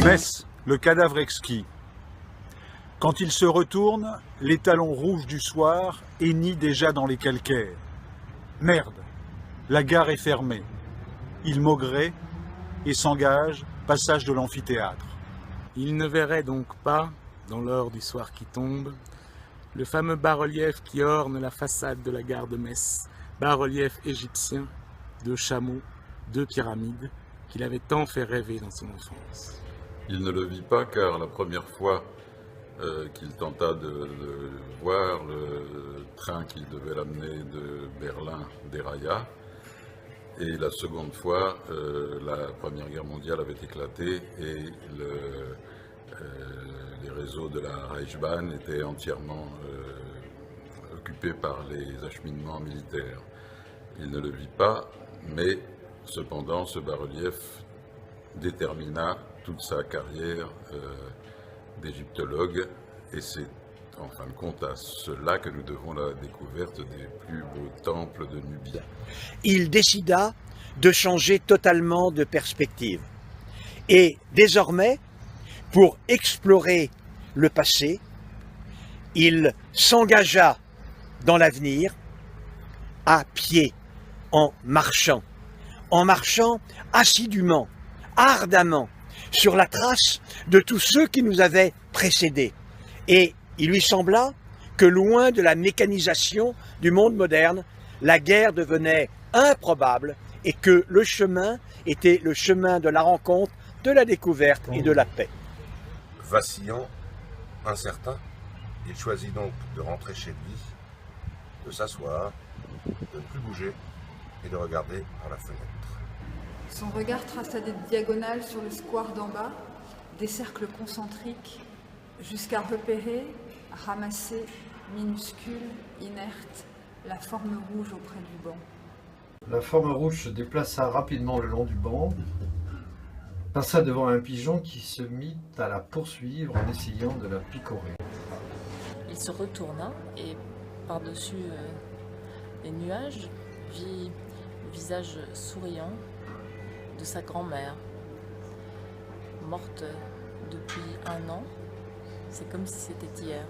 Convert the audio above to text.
Metz, le cadavre exquis. Quand il se retourne, l'étalon rouge du soir hennit déjà dans les calcaires. Merde, la gare est fermée. Il maugrait et s'engage, passage de l'amphithéâtre. Il ne verrait donc pas, dans l'heure du soir qui tombe, le fameux bas-relief qui orne la façade de la gare de Metz, bas-relief égyptien, 2 chameaux, 2 pyramides, qu'il avait tant fait rêver dans son enfance. Il ne le vit pas car la première fois qu'il tenta de voir, le train qui devait l'amener de Berlin dérailla. Et la seconde fois, la Première Guerre mondiale avait éclaté et les réseaux de la Reichsbahn étaient entièrement occupés par les acheminements militaires. Il ne le vit pas, mais cependant ce bas-relief détermina toute sa carrière d'égyptologue, et c'est en fin de compte à cela que nous devons la découverte des plus beaux temples de Nubie. Il décida de changer totalement de perspective. Et désormais, pour explorer le passé, il s'engagea dans l'avenir à pied, en marchant assidûment, ardemment, sur la trace de tous ceux qui nous avaient précédés. Et il lui sembla que loin de la mécanisation du monde moderne, la guerre devenait improbable et que le chemin était le chemin de la rencontre, de la découverte et de la paix. Vacillant, incertain, il choisit donc de rentrer chez lui, de s'asseoir, de ne plus bouger et de regarder par la fenêtre. Son regard traça des diagonales sur le square d'en bas, des cercles concentriques, jusqu'à repérer, ramasser, minuscule, inerte, la forme rouge auprès du banc. La forme rouge se déplaça rapidement le long du banc, passa devant un pigeon qui se mit à la poursuivre en essayant de la picorer. Il se retourna et, par-dessus les nuages, vit le visage souriant de sa grand-mère, morte depuis 1 an. C'est comme si c'était hier.